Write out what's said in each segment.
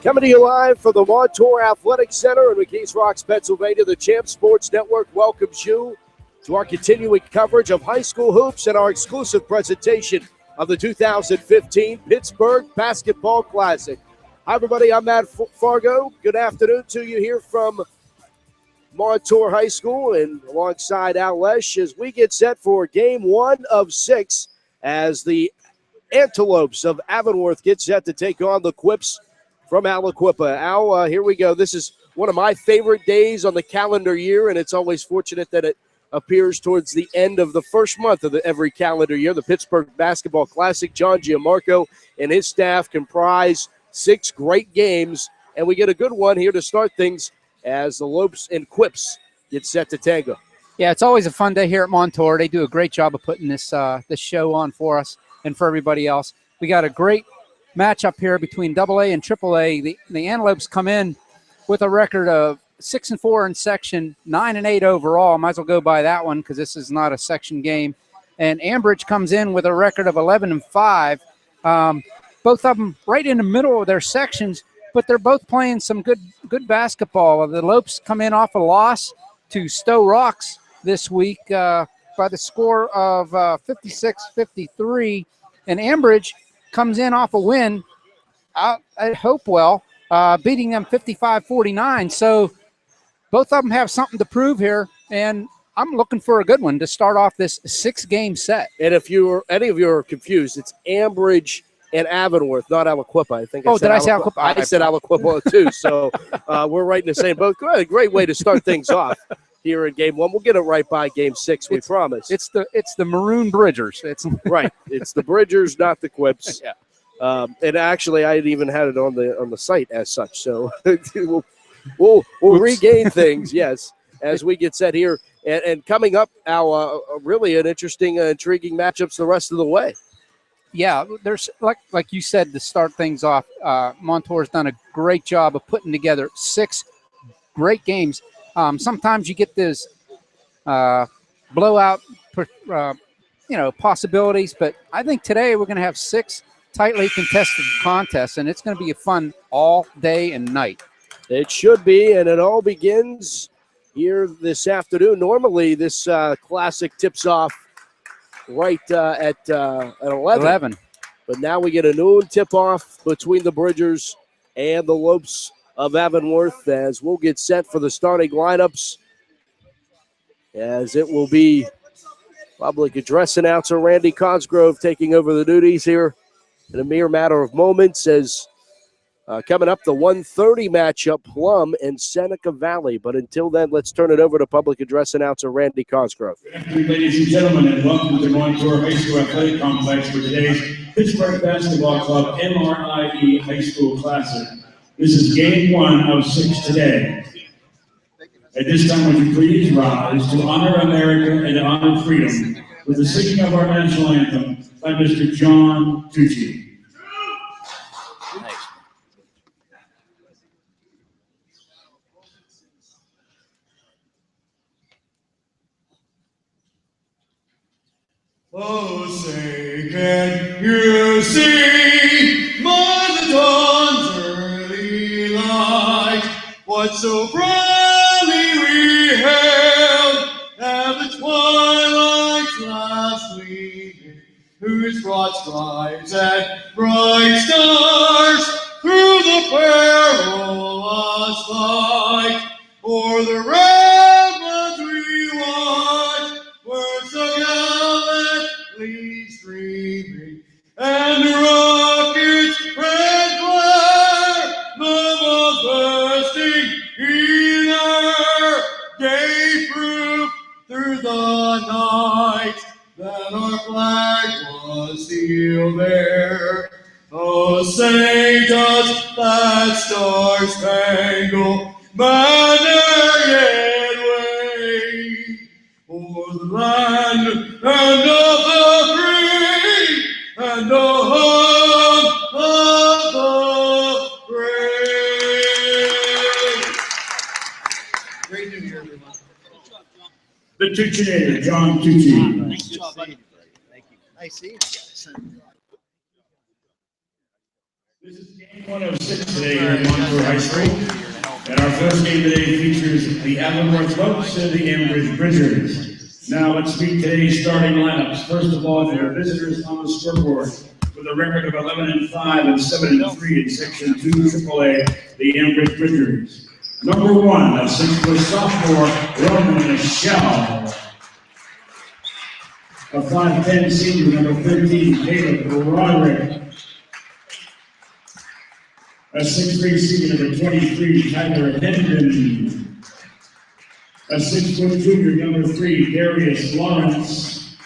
Coming to you live from the Montour Athletic Center in McKees Rocks, Pennsylvania, the Champ Sports Network welcomes you to our continuing coverage of high school hoops and our exclusive presentation of the 2015 Pittsburgh Basketball Classic. Hi, everybody. I'm Matt Fargo. Good afternoon to you here from Montour High School and alongside Al Lesh as we get set for game 1 of 6 as the Antelopes of Avonworth get set to take on the Quips from Aliquippa. Al, here we go. This is one of my favorite days on the calendar year, and it's always fortunate that it appears towards the end of the first month of every calendar year. The Pittsburgh Basketball Classic. John Gianmarco and his staff comprise 6 great games, and we get a good one here to start things as the Lopes and Quips get set to tango. Yeah, it's always a fun day here at Montour. They do a great job of putting this show on for us and for everybody else. We got a great matchup here between AA and AAA. The Antelopes come in with a record of 6-4 in section, 9-8 overall. Might as well go by that one because this is not a section game. And Ambridge comes in with a record of 11-5. Both of them right in the middle of their sections, but they're both playing some good basketball. The Lopes come in off a loss to Stowe Rocks this week by the score of 56-53, and Ambridge comes in off a win out at Hopewell, beating them 55-49. So both of them have something to prove here, and I'm looking for a good one to start off this 6-game set. And if any of you are confused, it's Ambridge and Avonworth, not Aliquippa. I think. Did I say Aliquippa? I said Aliquippa too. So we're right in the same boat. A great way to start things off here in game 1. We'll get it right by game 6. We promise. It's the Maroon Bridgers. It's right. It's the Bridgers, not the Quips. Yeah. And actually, I even had it on the site as such. So we'll regain things. Yes, as we get set here and coming up, Al, really an interesting, intriguing matchups the rest of the way. Yeah, there's like you said to start things off. Montour's done a great job of putting together 6 great games. Sometimes you get this blowout, possibilities, but I think today we're going to have 6 tightly contested contests, and it's going to be a fun all day and night. It should be, and it all begins here this afternoon. Normally, this classic tips off right at 11. But now we get a noon tip-off between the Bridgers and the Lopes of Avonworth as we'll get set for the starting lineups, as it will be public address announcer Randy Cosgrove taking over the duties here in a mere matter of moments as coming up the 1:30 matchup, Plum and Seneca Valley. But until then, let's turn it over to public address announcer Randy Cosgrove. Good afternoon, ladies and gentlemen, and welcome to Montour High School Athletic Complex for today's Pittsburgh Basketball Club MRIE High School Classic. This is game 1 of 6 today. At this time, would you please rise to honor America and honor freedom with the singing of our national anthem by Mr. John Tucci. Oh, say, can you see by the dawn's early light what so proudly we hailed at the twilight's last gleaming, whose broad stripes and bright stars through the perilous fight o'er the ramparts we watched were so gallantly streaming, and the rocket's red glare, the bombs bursting in air, gave proof through the night that our flag was still there. Oh, say does that star-spangled banner yet wave o'er the land and of the free and the home of the brave. Great New Year, everyone. The Tucci, John Tucci. Nice job, buddy. Thank you. Nice seeing you guys. This is game 1 of 6 today here at Montour High School. And our first game today features the Avonworth Ropes and the Ambridge Bridgers. Now let's meet today's starting lineups. First of all, for the visitors on the scoreboard, with a record of 11-5 and 7-3 in Section 2 AAA, the Ambridge Bridgers. Number 1, a 6-foot sophomore, Roman Shell. A 5'10" senior, number 13, Caleb Roderick. A 6'3" senior, number 23, Tyler Hendon. A 6-foot junior, number 3, Darius Lawrence.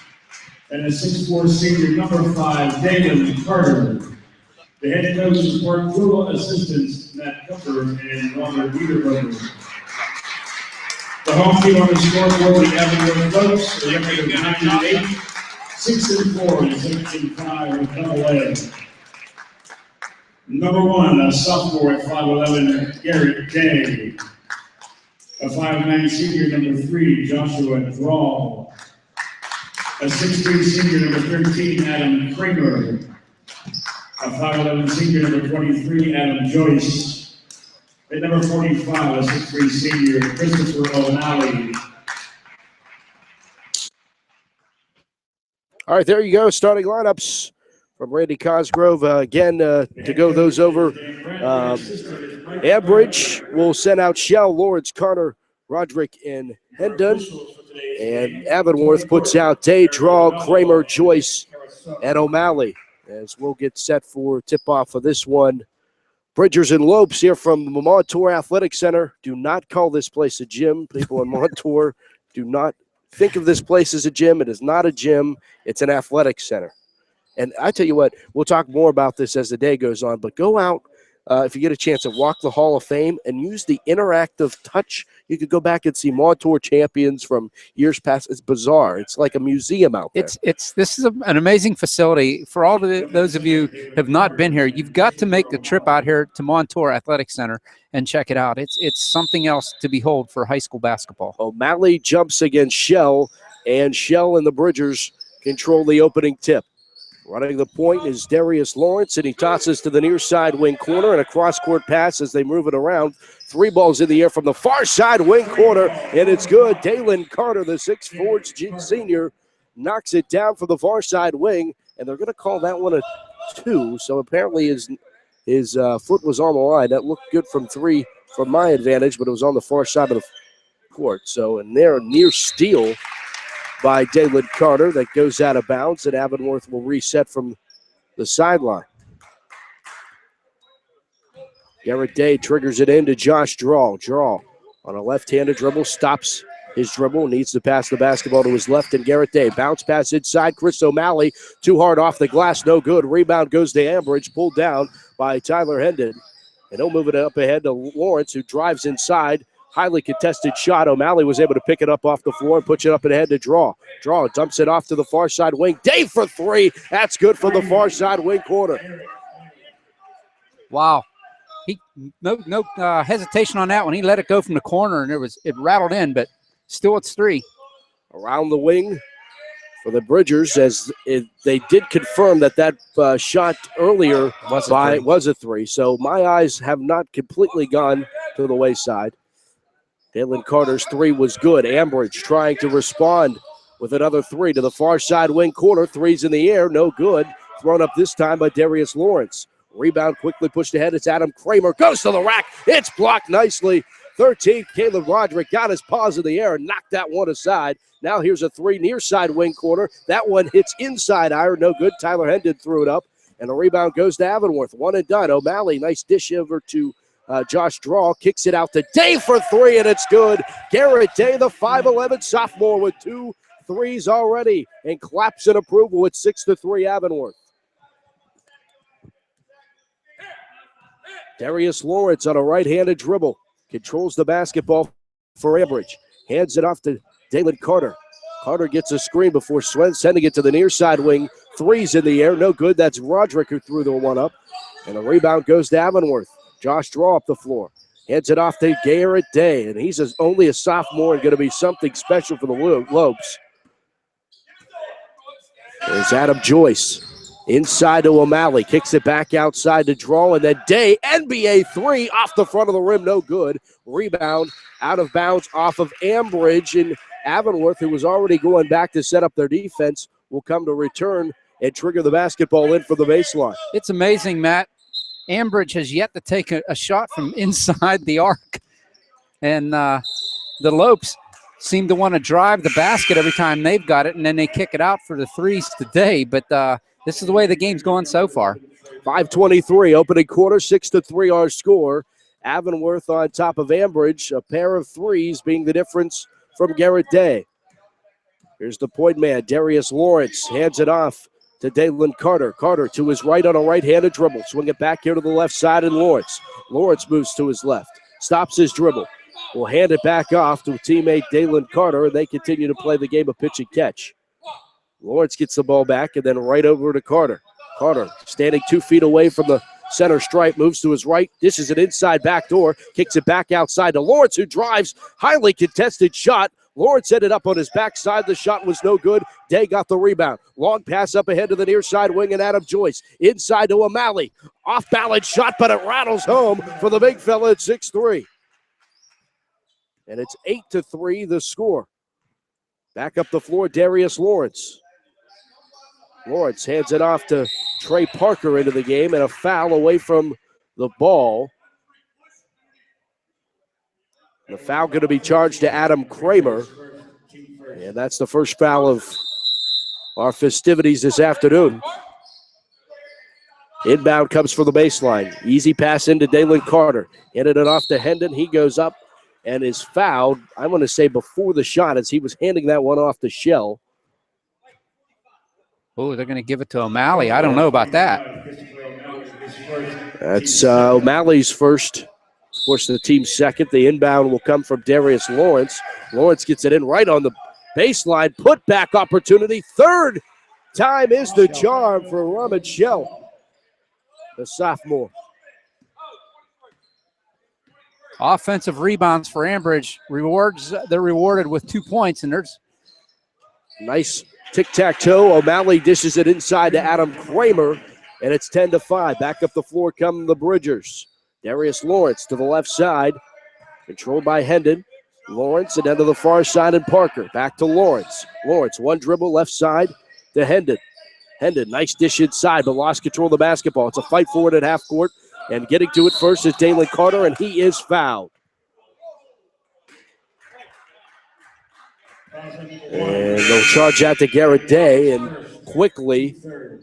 And a 6'4" senior, number 5, David Carter. The head coach is Mark Krull, assistants Matt Cooper and Robert Wiederberger. The home team on the scoreboard, the Avonworth Ropes, a record of 9-8, 6-4, and 17-5 with AA. Number 1, a sophomore at 5'11", Garrett Day. A 5'9" senior, number 3, Joshua Drawl. A 6'3" senior, number 13, Adam Kramer. A 5'11" senior, number 23, Adam Joyce. At number 45, a 6'3" senior, Christopher O'Malley. All right, there you go. Starting lineups from Randy Cosgrove. Again, to go those over, Ambridge will send out Shell, Lawrence, Carter, Roderick, and Hendon. And Avonworth puts out Day, Draw, Kramer, Joyce, and O'Malley. As we'll get set for tip-off of this one. Bridgers and Lopes here from the Montour Athletic Center. Do not call this place a gym. People in Montour, do not think of this place as a gym. It is not a gym. It's an athletic center. And I tell you what, we'll talk more about this as the day goes on, but go out if you get a chance to walk the Hall of Fame and use the interactive touch. You could go back and see Montour champions from years past. It's bizarre. It's like a museum out there. This is an amazing facility. For all of those of you who have not been here, you've got to make the trip out here to Montour Athletic Center and check it out. It's something else to behold for high school basketball. O'Malley jumps against Shell, and Shell and the Bridgers control the opening tip. Running the point is Darius Lawrence, and he tosses to the near side wing corner and a cross-court pass as they move it around. 3 balls in the air from the far side wing corner, and it's good. Dalen Carter, the 6'4" senior, knocks it down from the far side wing, and they're going to call that one a 2. So apparently his foot was on the line. That looked good from 3 from my advantage, but it was on the far side of the court. So and there, near steal by Dalen Carter that goes out of bounds, and Avonworth will reset from the sideline. Garrett Day triggers it into Josh Drawl. Drawl on a left-handed dribble, stops his dribble, needs to pass the basketball to his left, and Garrett Day. Bounce pass inside, Chris O'Malley, too hard off the glass, no good. Rebound goes to Ambridge, pulled down by Tyler Hendon. And he'll move it up ahead to Lawrence, who drives inside. Highly contested shot. O'Malley was able to pick it up off the floor and push it up and ahead to Draw. Draw dumps it off to the far side wing. Day for 3. That's good from the far side wing corner. Wow. No hesitation on that one. He let it go from the corner, and it rattled in, but still it's 3. Around the wing for the Bridgers, as they did confirm that shot earlier was a 3. So my eyes have not completely gone to the wayside. Dalen Carter's 3 was good. Ambridge trying to respond with another 3 to the far side wing corner. 3's in the air, no good. Thrown up this time by Darius Lawrence. Rebound quickly pushed ahead. It's Adam Kramer. Goes to the rack. It's blocked nicely. 13th, Caleb Roderick got his paws in the air and knocked that one aside. Now here's a 3 near side wing corner. That one hits inside iron. No good. Tyler Hendon threw it up. And the rebound goes to Avonworth. 1 and done. O'Malley, nice dish over to Josh Drawl, kicks it out to Day for 3, and it's good. Garrett Day, the 5'11" sophomore, with 2 threes already, and claps in approval with 6-3 Avonworth. Darius Lawrence on a right-handed dribble controls the basketball for Ambridge. Hands it off to Dalen Carter. Carter gets a screen before sending it to the near side wing. 3's in the air, no good. That's Roderick who threw the one up, and the rebound goes to Avonworth. Josh Draw up the floor. Hands it off to Garrett Day, and he's only a sophomore and going to be something special for the Lopes. There's Adam Joyce. Inside to O'Malley, kicks it back outside to Draw, and then Day, NBA three off the front of the rim, no good. Rebound out of bounds off of Ambridge, and Avonworth, who was already going back to set up their defense, will come to return and trigger the basketball in from the baseline. It's amazing, Matt. Ambridge has yet to take a shot from inside the arc, and the Lopes seem to want to drive the basket every time they've got it, and then they kick it out for the threes today, but this is the way the game's going so far. 5:23 opening quarter, 6-3 our score. Avonworth on top of Ambridge, a pair of threes being the difference from Garrett Day. Here's the point man, Darius Lawrence, hands it off to Dalen Carter. Carter to his right on a right-handed dribble. Swing it back here to the left side, and Lawrence. Lawrence moves to his left, stops his dribble. Will hand it back off to teammate Dalen Carter, and they continue to play the game of pitch and catch. Lawrence gets the ball back, and then right over to Carter. Carter standing 2 feet away from the center stripe, moves to his right. This is an inside backdoor, kicks it back outside to Lawrence, who drives. Highly contested shot. Lawrence ended up on his backside. The shot was no good. Day got the rebound. Long pass up ahead to the near side wing, and Adam Joyce. Inside to O'Malley. Off-balance shot, but it rattles home for the big fella at 6'3". And it's 8-3 the score. Back up the floor, Darius Lawrence. Lawrence hands it off to Trey Parker into the game, and a foul away from the ball. The foul going to be charged to Adam Kramer. And that's the first foul of our festivities this afternoon. Inbound comes for the baseline. Easy pass into Dalen Carter. Handed it off to Hendon. He goes up and is fouled, I'm going to say before the shot, as he was handing that one off to Shell. Oh, they're going to give it to O'Malley. I don't know about that. That's O'Malley's first. Of course, the team's second. The inbound will come from Darius Lawrence. Lawrence gets it in right on the baseline. Put back opportunity. Third time is the charm for Ramad Shell, the sophomore. Offensive rebounds for Ambridge. They're rewarded with 2 points, and there's nice tic-tac-toe. O'Malley dishes it inside to Adam Kramer, and it's 10-5. Back up the floor come the Bridgers. Darius Lawrence to the left side, controlled by Hendon. Lawrence and then to the far side, and Parker. Back to Lawrence. Lawrence, one dribble left side to Hendon. Hendon, nice dish inside, but lost control of the basketball. It's a fight for it at half court, and getting to it first is Dalen Carter, and he is fouled. And they'll charge out to Garrett Day, and quickly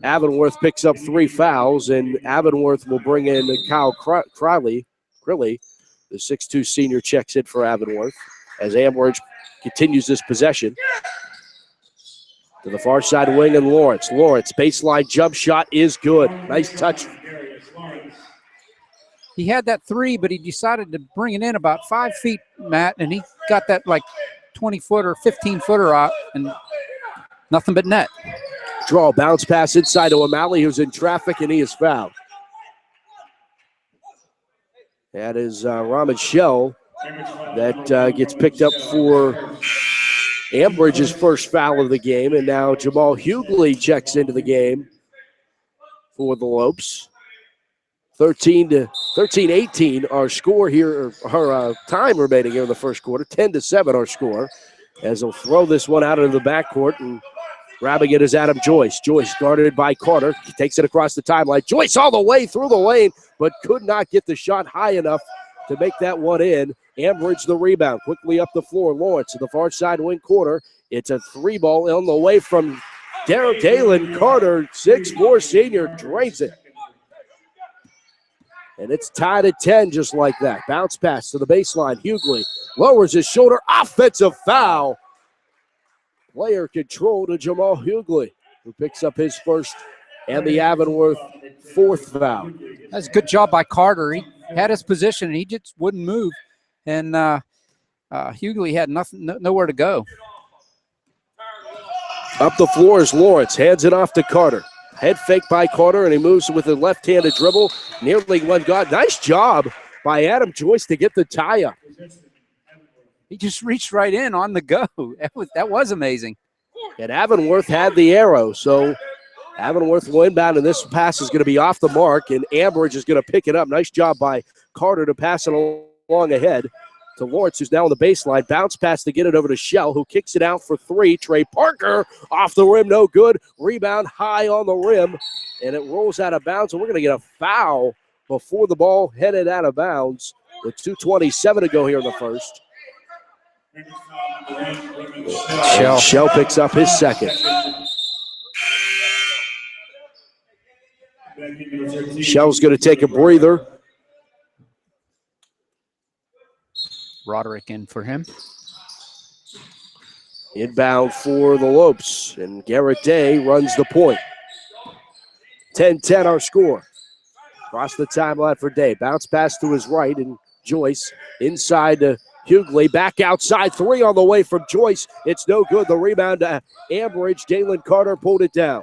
Avonworth picks up 3 fouls, and Avonworth will bring in Kyle Criley, the 6'2 senior, checks in for Avonworth as Ambridge continues this possession. To the far side wing, and Lawrence. Lawrence, baseline jump shot is good. Nice touch. He had that 3, but he decided to bring it in about 5 feet, Matt, and he got that like 20-footer, 15-footer out, and nothing but net. Draw, bounce pass inside to O'Malley, who's in traffic, and he is fouled. That is Ramad Shell that gets picked up for Ambridge's first foul of the game, and now Jamal Hughley checks into the game for the Lopes. 13-18 our score here, our time remaining here in the first quarter. 10-7 our score, as they'll throw this one out into the backcourt, and grabbing it is Adam Joyce. Joyce guarded by Carter. He takes it across the timeline. Joyce all the way through the lane, but could not get the shot high enough to make that one in. Ambridge the rebound. Quickly up the floor. Lawrence to the far side wing corner. It's a 3-ball on the way from Dalen Carter. 6'4 senior drains it. And it's tied at 10 just like that. Bounce pass to the baseline. Hughley lowers his shoulder. Offensive foul. Player control to Jamal Hughley, who picks up his first and the Avonworth 4th foul. That's a good job by Carter. He had his position, and he just wouldn't move. And Hughley had nowhere to go. Up the floor is Lawrence. Hands it off to Carter. Head fake by Carter, and he moves with a left-handed dribble. Nearly one guard. Nice job by Adam Joyce to get the tie-up. He just reached right in on the go. That was amazing. And Avonworth had the arrow, so Avonworth will inbound, and this pass is going to be off the mark, and Ambridge is going to pick it up. Nice job by Carter to pass it along ahead to Lawrence, who's now on the baseline. Bounce pass to get it over to Shell, who kicks it out for three. Trey Parker off the rim, no good. Rebound high on the rim, and it rolls out of bounds, and we're going to get a foul before the ball headed out of bounds with 2:27 to go here in the first. Shell picks up his second. Shell's going to take a breather. Roderick in for him. Inbound for the Lopes, and Garrett Day runs the point. 10-10 our score. Across the timeline for Day. Bounce pass to his right, and Joyce inside to Hughley. Back outside, three on the way from Joyce. It's no good. The rebound to Ambridge. Dalen Carter pulled it down.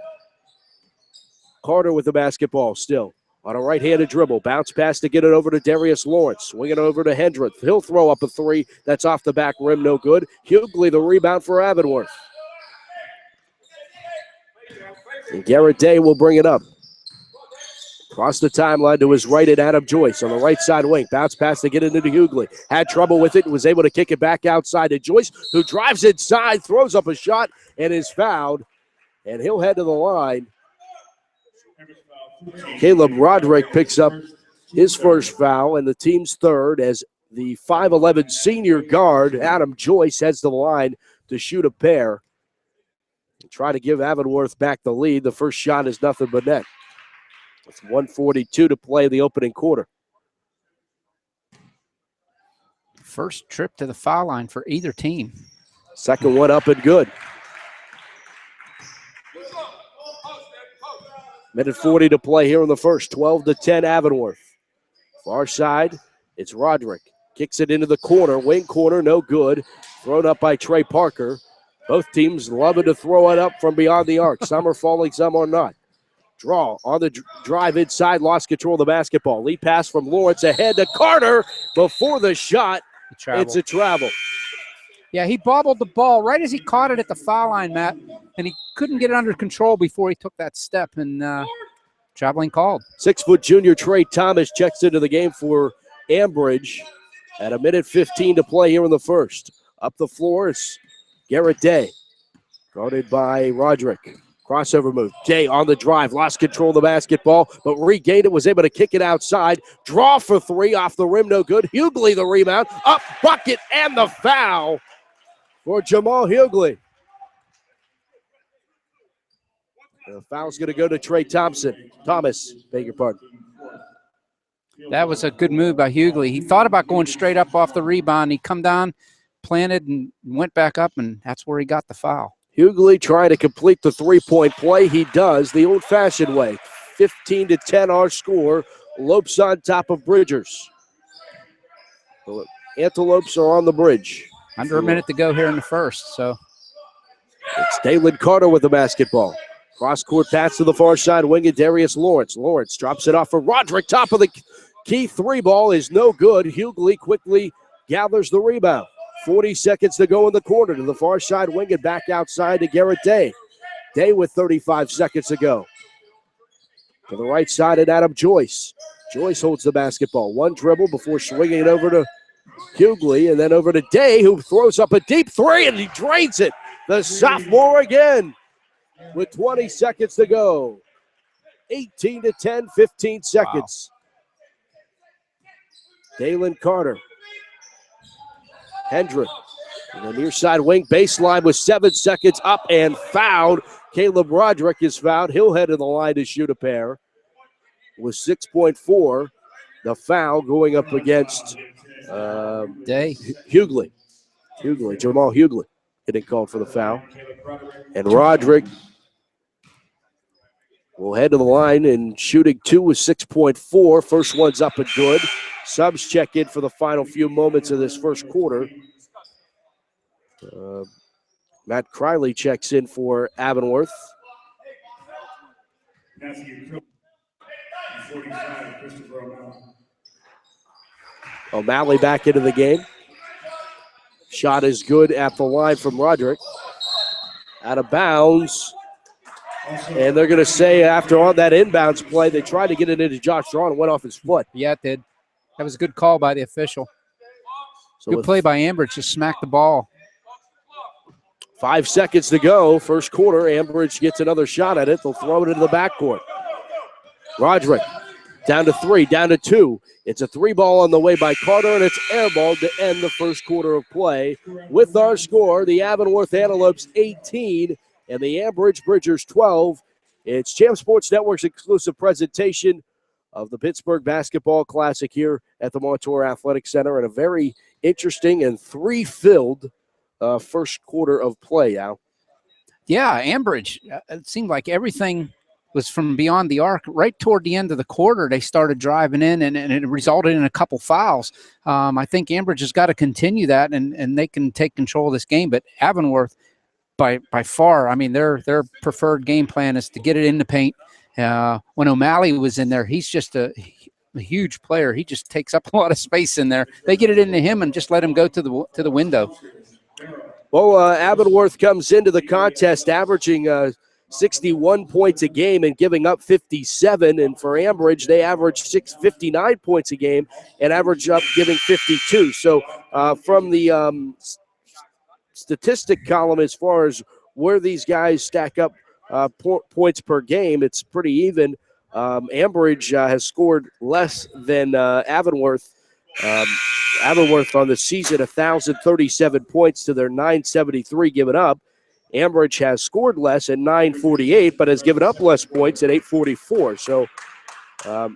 Carter with the basketball still on a right-handed dribble. Bounce pass to get it over to Darius Lawrence. Swing it over to Hendrith. He'll throw up a three. That's off the back rim, no good. Hughley the rebound for Avonworth. And Garrett Day will bring it up. Across the timeline to his right at Adam Joyce on the right side wing. Bounce pass to get it into Hughley. Had trouble with it and was able to kick it back outside to Joyce, who drives inside, throws up a shot, and is fouled. And he'll head to the line. Caleb Roderick picks up his first foul and the team's third as the 5'11 senior guard, Adam Joyce, heads to the line to shoot a pair. And try to give Avonworth back the lead. The first shot is nothing but net. With 1:42 to play in the opening quarter. First trip to the foul line for either team. Second one up and good. Minute 40 to play here in the first. 12-10 Avonworth. Far side, it's Roderick. Kicks it into the corner. Wing corner, no good. Thrown up by Trey Parker. Both teams loving to throw it up from beyond the arc. Some are falling, some are not. Draw on the drive inside. Lost control of the basketball. Lead pass from Lawrence ahead to Carter. Before the shot, it's a travel. Yeah, he bobbled the ball right as he caught it at the foul line, Matt, and he couldn't get it under control before he took that step, and traveling called. 6-foot junior Trey Thomas checks into the game for Ambridge at a minute 15 to play here in the first. Up the floor, it's Garrett Day, guarded by Roderick. Crossover move. Day on the drive, lost control of the basketball, but regained it, was able to kick it outside. Draw for three, off the rim, no good. Hughley the rebound, up, bucket, and the foul for Jamal Hughley. The foul's going to go to Trey Thomas, beg your pardon. That was a good move by Hughley. He thought about going straight up off the rebound. He come down, planted, and went back up, and that's where he got the foul. Hughley trying to complete the three-point play. He does the old-fashioned way. 15-10 our score. Lopes on top of Bridgers. The Antelopes are on the bridge. Under a minute to go here in the first, so. It's Dalen Carter with the basketball. Cross-court pass to the far side wing of Darius Lawrence. Lawrence drops it off for Roderick. Top of the key three ball is no good. Hughley quickly gathers the rebound. 40 seconds to go in the quarter to the far side wing and back outside to Garrett Day. Day with 35 seconds to go. To the right side at Adam Joyce. Joyce holds the basketball. One dribble before swinging it over to Hughley and then over to Day, who throws up a deep three and he drains it. The sophomore again with 20 seconds to go. 18-10, 15 seconds. Wow. Dalen Carter. Hendrick on the near side wing baseline with 7 seconds up and fouled. Caleb Roderick is fouled. He'll head to the line to shoot a pair with 6.4. The foul going up against Day. Hughley. Jamal Hughley getting called for the foul. And Roderick will head to the line and shooting two with 6.4. First one's up and good. Subs check in for the final few moments of this first quarter. Matt Criley checks in for Avonworth. O'Malley back into the game. Shot is good at the line from Roderick. Out of bounds. And they're going to say after on that inbounds play, they tried to get it into Josh Drawn and went off his foot. Yeah, it did. That was a good call by the official. So good play by Ambridge to smack the ball. 5 seconds to go. First quarter, Ambridge gets another shot at it. They'll throw it into the backcourt. Roderick down to 3, down to 2. It's a 3-ball on the way by Carter, and it's airballed to end the first quarter of play. With our score, the Avonworth Antelopes 18 and the Ambridge Bridgers 12. It's Champ Sports Network's exclusive presentation of the Pittsburgh Basketball Classic here at the Montour Athletic Center, and a very interesting and three-filled first quarter of play, Al. Yeah, Ambridge, it seemed like everything was from beyond the arc. Right toward the end of the quarter, they started driving in, and it resulted in a couple fouls. I think Ambridge has got to continue that, and they can take control of this game. But Avonworth, by far, I mean, their preferred game plan is to get it in the paint. When O'Malley was in there, he's just a huge player. He just takes up a lot of space in there. They get it into him and just let him go to the window. Well, Avonworth comes into the contest averaging 61 points a game and giving up 57. And for Ambridge, they average 59 points a game and average up giving 52. So from the statistic column, as far as where these guys stack up points per game, it's pretty even. Ambridge has scored less than Avonworth. Avonworth on the season, 1,037 points to their 973 given up. Ambridge has scored less at 948, but has given up less points at 844. So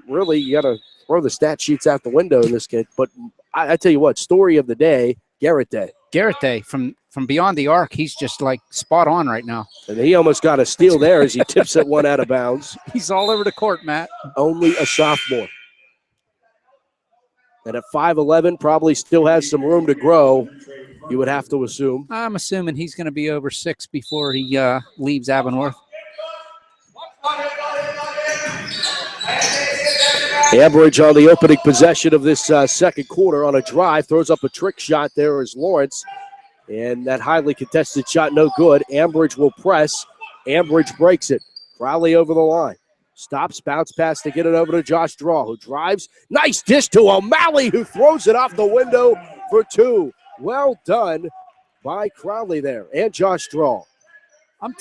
really, you got to throw the stat sheets out the window in this kid. But I tell you what, story of the day, Garrett Day. Garrett Day from beyond the arc, he's just like spot on right now. And he almost got a steal there as he tips that one out of bounds. He's all over the court, Matt. Only a sophomore. And at 5'11", probably still has some room to grow, you would have to assume. I'm assuming he's going to be over 6 before he leaves Avonworth. Ambridge on the opening possession of this second quarter on a drive. Throws up a trick shot there as Lawrence. And that highly contested shot, no good. Ambridge will press. Ambridge breaks it. Crowley over the line. Stops, bounce pass to get it over to Josh Draw, who drives. Nice dish to O'Malley, who throws it off the window for 2. Well done by Crowley there and Josh Draw. I'm